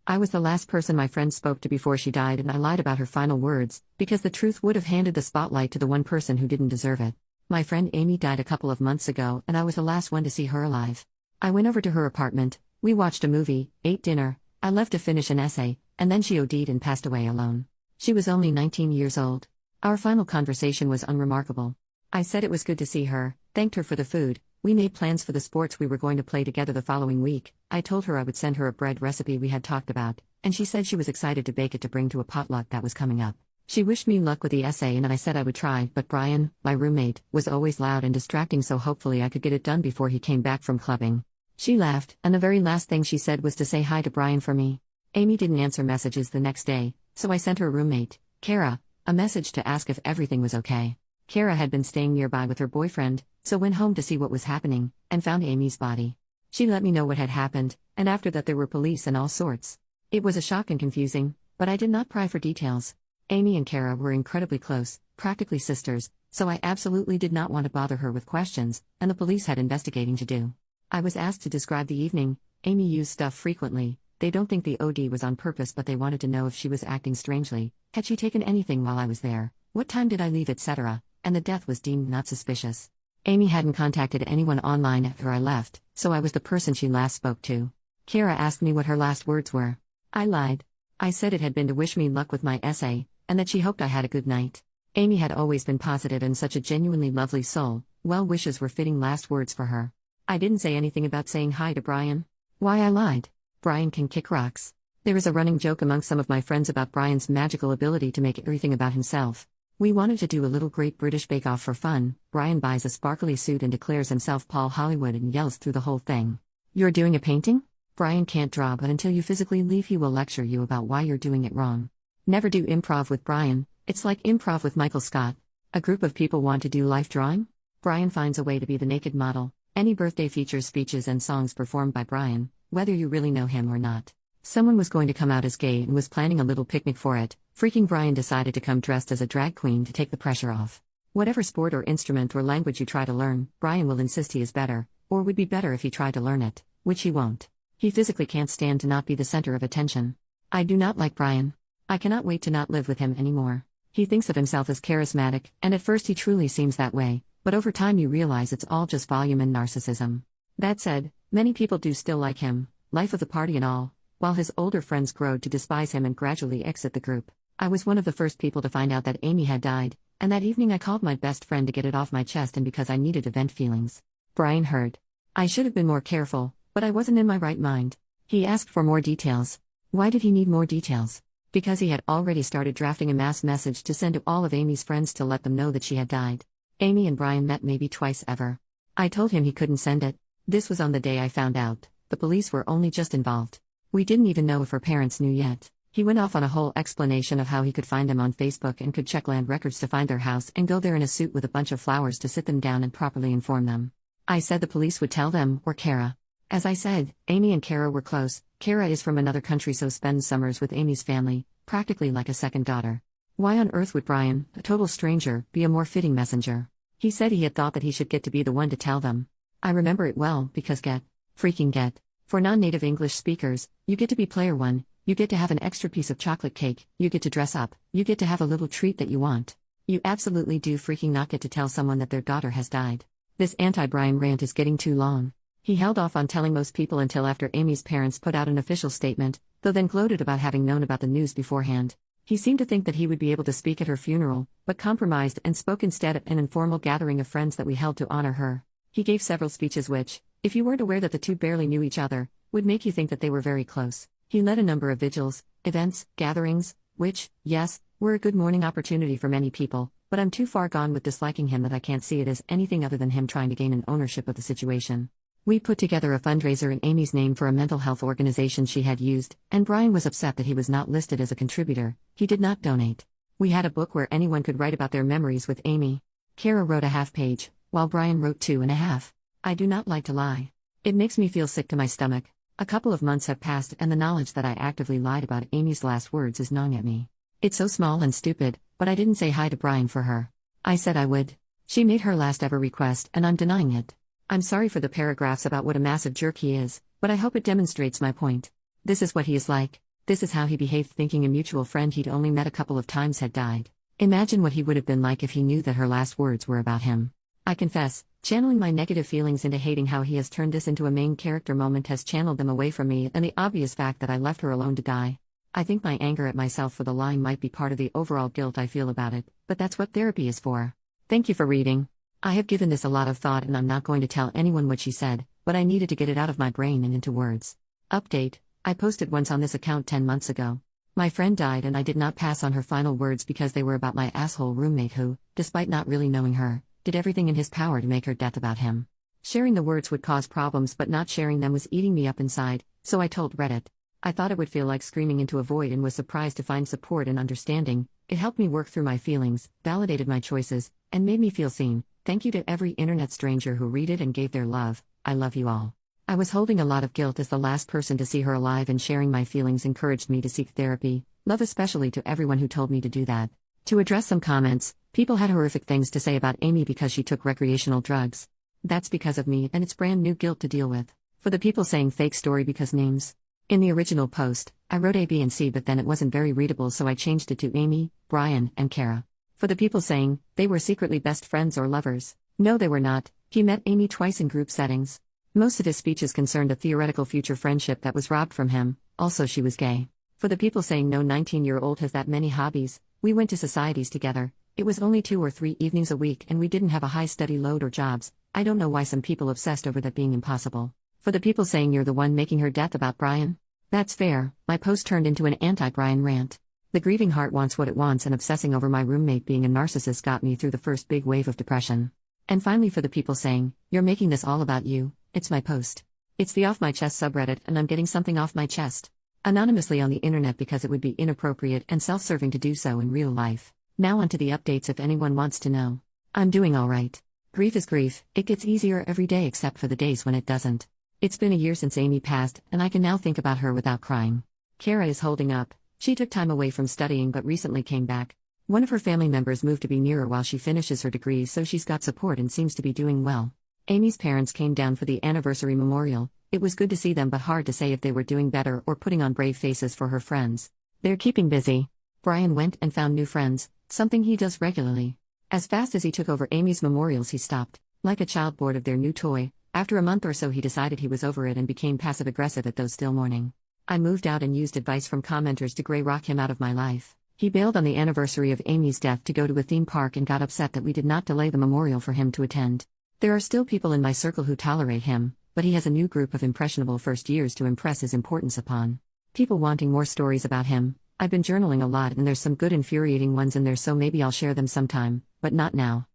I was the last person my friend spoke to before she died, and I lied about her final words, because the truth would have handed the spotlight to the one person who didn't deserve it. My friend Amy died a couple of months ago, and I was the last one to see her alive. I went over to her apartment, we watched a movie, ate dinner, I left to finish an essay, and then she OD'd and passed away alone. She was only 19 years old. Our final conversation was unremarkable. I said it was good to see her, thanked her for the food, we made plans for the sports we were going to play together the following week. I told her I would send her a bread recipe we had talked about, and she said she was excited to bake it to bring to a potluck that was coming up. She wished me luck with the essay and I said I would try, but Brian, my roommate, was always loud and distracting, so hopefully I could get it done before he came back from clubbing. She laughed, and the very last thing she said was to say hi to Brian for me. Amy didn't answer messages the next day, so I sent her roommate, Kara, a message to ask if everything was okay. Kara had been staying nearby with her boyfriend, so went home to see what was happening, and found Amy's body. She let me know what had happened, and after that there were police and all sorts. It was a shock and confusing, but I did not pry for details. Amy and Kara were incredibly close, practically sisters, so I absolutely did not want to bother her with questions, and the police had investigating to do. I was asked to describe the evening. Amy used stuff frequently. They don't think the OD was on purpose, but they wanted to know if she was acting strangely. Had she taken anything while I was there? What time did I leave, etc.? And the death was deemed not suspicious. Amy hadn't contacted anyone online after I left, so I was the person she last spoke to. Kara asked me what her last words were. I lied. I said it had been to wish me luck with my essay, and that she hoped I had a good night. Amy had always been positive and such a genuinely lovely soul. Well wishes were fitting last words for her. I didn't say anything about saying hi to Brian. Why I lied? Brian can kick rocks. There is a running joke among some of my friends about Brian's magical ability to make everything about himself. We wanted to do a little Great British Bake Off for fun. Brian buys a sparkly suit and declares himself Paul Hollywood and yells through the whole thing. You're doing a painting? Brian can't draw, but until you physically leave he will lecture you about why you're doing it wrong. Never do improv with Brian. It's like improv with Michael Scott. A group of people want to do life drawing? Brian finds a way to be the naked model. Any birthday features speeches and songs performed by Brian, whether you really know him or not. Someone was going to come out as gay and was planning a little picnic for it. Freaking Brian decided to come dressed as a drag queen to take the pressure off. Whatever sport or instrument or language you try to learn, Brian will insist he is better, or would be better if he tried to learn it, which he won't. He physically can't stand to not be the center of attention. I do not like Brian. I cannot wait to not live with him anymore. He thinks of himself as charismatic, and at first he truly seems that way, but over time you realize it's all just volume and narcissism. That said, many people do still like him, life of the party and all, while his older friends grow to despise him and gradually exit the group. I was one of the first people to find out that Amy had died, and that evening I called my best friend to get it off my chest and because I needed to vent feelings. Brian heard. I should have been more careful, but I wasn't in my right mind. He asked for more details. Why did he need more details? Because he had already started drafting a mass message to send to all of Amy's friends to let them know that she had died. Amy and Brian met maybe twice ever. I told him he couldn't send it. This was on the day I found out. The police were only just involved. We didn't even know if her parents knew yet. He went off on a whole explanation of how he could find them on Facebook and could check land records to find their house and go there in a suit with a bunch of flowers to sit them down and properly inform them. I said the police would tell them, or Kara. As I said, Amy and Kara were close. Kara is from another country, so spends summers with Amy's family, practically like a second daughter. Why on earth would Brian, a total stranger, be a more fitting messenger? He said he had thought that he should get to be the one to tell them. I remember it well, because freaking get. For non-native English speakers, you get to be player one, you get to have an extra piece of chocolate cake, you get to dress up, you get to have a little treat that you want. You absolutely do freaking not get to tell someone that their daughter has died. This anti-Brian rant is getting too long. He held off on telling most people until after Amy's parents put out an official statement, though then gloated about having known about the news beforehand. He seemed to think that he would be able to speak at her funeral, but compromised and spoke instead at an informal gathering of friends that we held to honor her. He gave several speeches which, if you weren't aware that the two barely knew each other, would make you think that they were very close. He led a number of vigils, events, gatherings, which, yes, were a good morning opportunity for many people, but I'm too far gone with disliking him that I can't see it as anything other than him trying to gain an ownership of the situation. We put together a fundraiser in Amy's name for a mental health organization she had used, and Brian was upset that he was not listed as a contributor. He did not donate. We had a book where anyone could write about their memories with Amy. Kara wrote a half page, while Brian wrote 2.5. I do not like to lie. It makes me feel sick to my stomach. A couple of months have passed and the knowledge that I actively lied about Amy's last words is gnawing at me. It's so small and stupid, but I didn't say hi to Brian for her. I said I would. She made her last ever request and I'm denying it. I'm sorry for the paragraphs about what a massive jerk he is, but I hope it demonstrates my point. This is what he is like. This is how he behaved, thinking a mutual friend he'd only met a couple of times had died. Imagine what he would have been like if he knew that her last words were about him. I confess, channeling my negative feelings into hating how he has turned this into a main character moment has channeled them away from me and the obvious fact that I left her alone to die. I think my anger at myself for the lying might be part of the overall guilt I feel about it, but that's what therapy is for. Thank you for reading. I have given this a lot of thought and I'm not going to tell anyone what she said, but I needed to get it out of my brain and into words. Update: I posted once on this account 10 months ago. My friend died and I did not pass on her final words because they were about my asshole roommate who, despite not really knowing her, did everything in his power to make her death about him. Sharing the words would cause problems, but not sharing them was eating me up inside, so I told Reddit. I thought it would feel like screaming into a void and was surprised to find support and understanding. It helped me work through my feelings, validated my choices, and made me feel seen. Thank you to every internet stranger who read it and gave their love. I love you all. I was holding a lot of guilt as the last person to see her alive, and sharing my feelings encouraged me to seek therapy. Love especially to everyone who told me to do that. To address some comments, people had horrific things to say about Amy because she took recreational drugs. That's because of me, and it's brand new guilt to deal with. For the people saying fake story because names. In the original post, I wrote A, B, and C, but then it wasn't very readable, so I changed it to Amy, Brian, and Kara. For the people saying they were secretly best friends or lovers. No, they were not. He met Amy twice in group settings. Most of his speeches concerned a theoretical future friendship that was robbed from him. Also, she was gay. For the people saying no 19-year-old has that many hobbies, we went to societies together. It was only 2 or 3 evenings a week and we didn't have a high study load or jobs. I don't know why some people obsessed over that being impossible. For the people saying you're the one making her death about Brian. That's fair. My post turned into an anti-Brian rant. The grieving heart wants what it wants, and obsessing over my roommate being a narcissist got me through the first big wave of depression. And finally, for the people saying, you're making this all about you, it's my post. It's the Off My Chest subreddit and I'm getting something off my chest. Anonymously on the internet because it would be inappropriate and self-serving to do so in real life. Now onto the updates if anyone wants to know. I'm doing alright. Grief is grief, it gets easier every day except for the days when it doesn't. It's been a year since Amy passed, and I can now think about her without crying. Kara is holding up. She took time away from studying but recently came back. One of her family members moved to be near her while she finishes her degree, so she's got support and seems to be doing well. Amy's parents came down for the anniversary memorial. It was good to see them, but hard to say if they were doing better or putting on brave faces for her friends. They're keeping busy. Brian went and found new friends, something he does regularly. As fast as he took over Amy's memorials, he stopped, like a child bored of their new toy. After a month or so he decided he was over it and became passive-aggressive at those still mourning. I moved out and used advice from commenters to grey rock him out of my life. He bailed on the anniversary of Amy's death to go to a theme park and got upset that we did not delay the memorial for him to attend. There are still people in my circle who tolerate him, but he has a new group of impressionable first years to impress his importance upon. People wanting more stories about him. I've been journaling a lot and there's some good infuriating ones in there, so maybe I'll share them sometime, but not now.